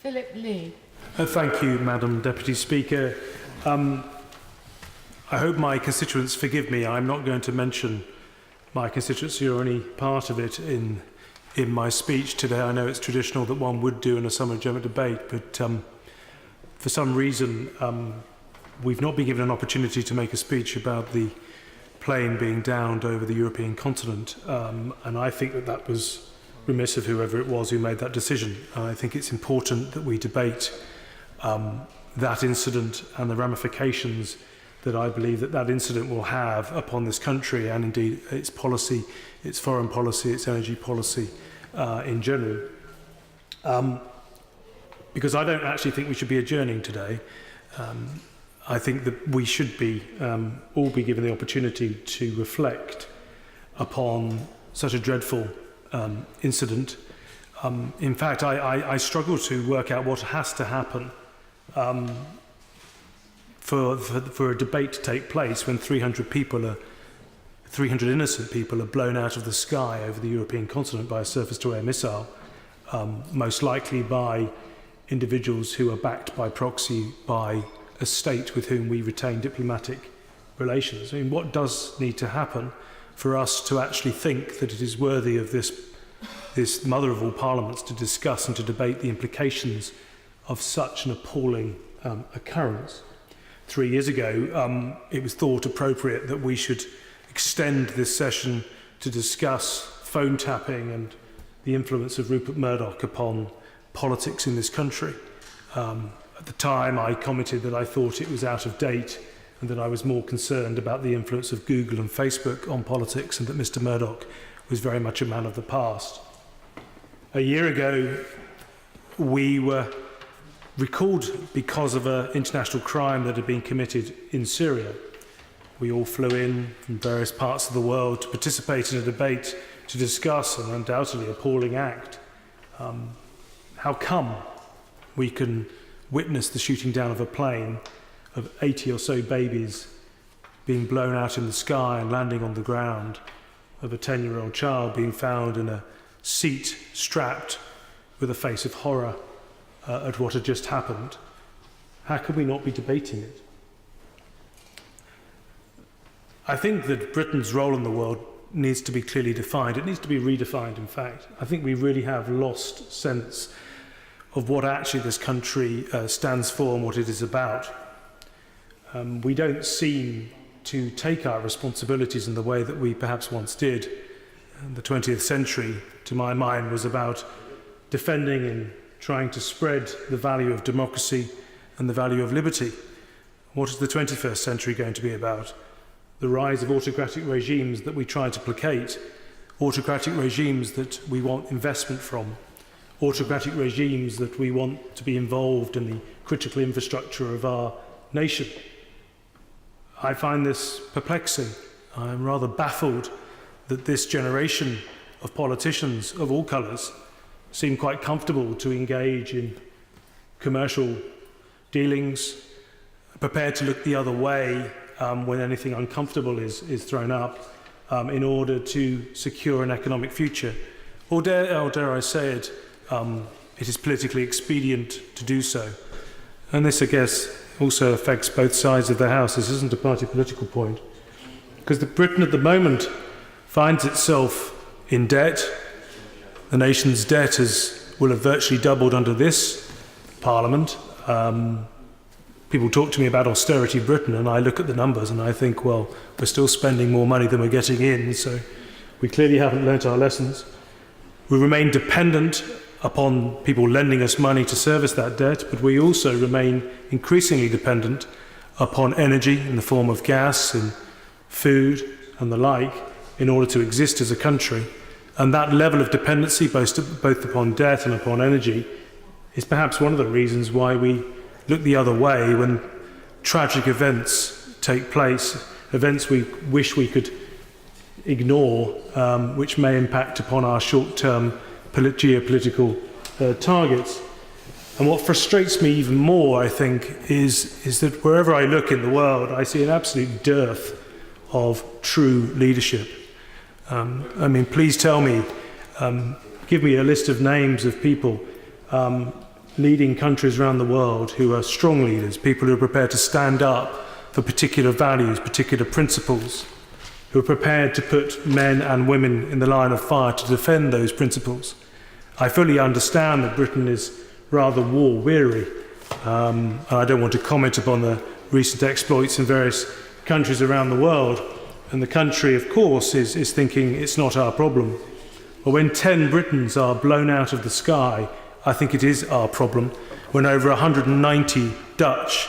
Phillip Lee. Thank you, Madam Deputy Speaker. I hope my constituents forgive me. I'm not going to mention my constituency or any part of it in my speech today. I know it's traditional that one would do in a summer general debate, but for some reason we've not been given an opportunity to make a speech about the plane being downed over the European continent, and I think that that was remiss of whoever it was who made that decision. I think it's important that we debate that incident and the ramifications that I believe that that incident will have upon this country and indeed its policy, its foreign policy, its energy policy in general. Because I don't actually think we should be adjourning today. I think that we should be all be given the opportunity to reflect upon such a dreadful incident. In fact, I struggle to work out what has to happen for a debate to take place when 300 innocent people are blown out of the sky over the European continent by a surface-to-air missile, most likely by individuals who are backed by proxy by a state with whom we retain diplomatic relations. I mean, what does need to happen for us to actually think that it is worthy of this mother of all parliaments to discuss and to debate the implications of such an appalling occurrence? 3 years ago, it was thought appropriate that we should extend this session to discuss phone tapping and the influence of Rupert Murdoch upon politics in this country. At the time, I commented that I thought it was out of date and that I was more concerned about the influence of Google and Facebook on politics, and that Mr. Murdoch was very much a man of the past. A year ago, we were recalled because of an international crime that had been committed in Syria. We all flew in from various parts of the world to participate in a debate to discuss an undoubtedly appalling act. How come we can witness the shooting down of a plane of 80 or so babies being blown out in the sky and landing on the ground, of a 10-year-old child being found in a seat strapped with a face of horror at what had just happened? How can we not be debating it? I think that Britain's role in the world needs to be clearly defined. It needs to be redefined, in fact. I think we really have lost sense of what actually this country stands for and what it is about. We don't seem to take our responsibilities in the way that we perhaps once did. The 20th century, to my mind, was about defending and trying to spread the value of democracy and the value of liberty. What is the 21st century going to be about? The rise of autocratic regimes that we try to placate, autocratic regimes that we want investment from, autocratic regimes that we want to be involved in the critical infrastructure of our nation. I find this perplexing. I'm rather baffled that this generation of politicians of all colours seem quite comfortable to engage in commercial dealings, prepared to look the other way when anything uncomfortable is thrown up in order to secure an economic future. Or dare I say it, it is politically expedient to do so. And this, I guess, also affects both sides of the House. This isn't a party political point. Because Britain at the moment finds itself in debt. The nation's debt will have virtually doubled under this Parliament. People talk to me about austerity Britain, and I look at the numbers and I think, well, we're still spending more money than we're getting in, so we clearly haven't learnt our lessons. We remain dependent upon people lending us money to service that debt, but we also remain increasingly dependent upon energy in the form of gas and food and the like in order to exist as a country. And that level of dependency, both upon debt and upon energy, is perhaps one of the reasons why we look the other way when tragic events take place, events we wish we could ignore, which may impact upon our short-term geopolitical targets. And what frustrates me even more, I think, is that wherever I look in the world, I see an absolute dearth of true leadership. I mean, please tell me, give me a list of names of people leading countries around the world who are strong leaders, people who are prepared to stand up for particular values, particular principles, who are prepared to put men and women in the line of fire to defend those principles. I fully understand that Britain is rather war-weary, and I don't want to comment upon the recent exploits in various countries around the world, and the country, of course, is thinking it's not our problem. But when 10 Britons are blown out of the sky, I think it is our problem. When over 190 Dutch,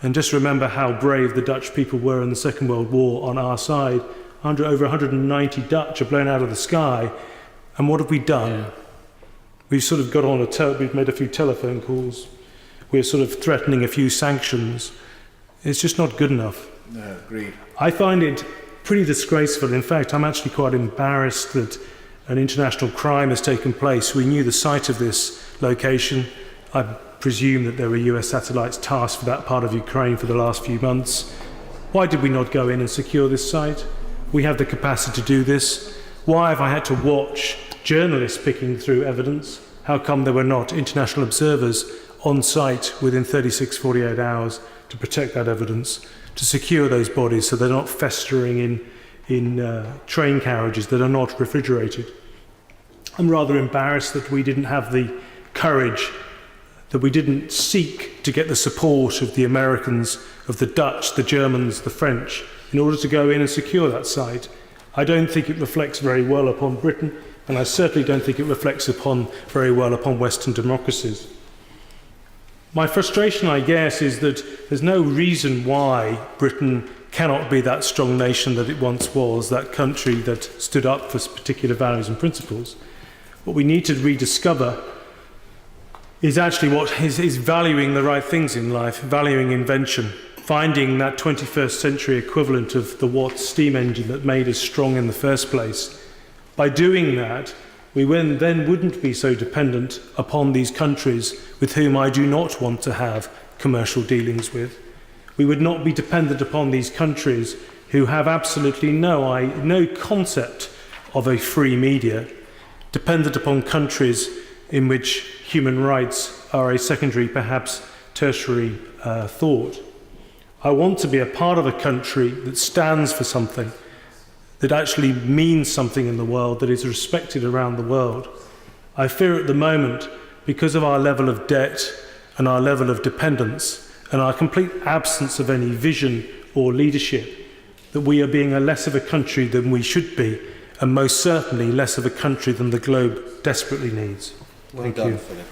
and just remember how brave the Dutch people were in the Second World War on our side, over 190 Dutch are blown out of the sky, and what have we done? Yeah. We've sort of got on we've made a few telephone calls, we're sort of threatening a few sanctions. It's just not good enough. No, agreed. I find it pretty disgraceful. In fact, I'm actually quite embarrassed that an international crime has taken place. We knew the site of this location. I presume that there were US satellites tasked for that part of Ukraine for the last few months. Why did we not go in and secure this site? We have the capacity to do this. Why have I had to watch journalists picking through evidence? How come there were not international observers on site within 36, 48 hours to protect that evidence, to secure those bodies so they're not festering in train carriages that are not refrigerated? I'm rather embarrassed that we didn't have the courage, that we didn't seek to get the support of the Americans, of the Dutch, the Germans, the French, in order to go in and secure that site. I don't think it reflects very well upon Britain, and I certainly don't think it reflects very well upon Western democracies. My frustration, I guess, is that there's no reason why Britain cannot be that strong nation that it once was, that country that stood up for particular values and principles. What we need to rediscover is actually what is valuing the right things in life, valuing invention, finding that 21st century equivalent of the Watt steam engine that made us strong in the first place. By doing that, we then wouldn't be so dependent upon these countries with whom I do not want to have commercial dealings with. We would not be dependent upon these countries who have absolutely no concept of a free media, dependent upon countries in which human rights are a secondary, perhaps tertiary thought. I want to be a part of a country that stands for something, that actually means something in the world, that is respected around the world. I fear at the moment, because of our level of debt and our level of dependence and our complete absence of any vision or leadership, that we are being a less of a country than we should be, and most certainly less of a country than the globe desperately needs. Well done, Philip.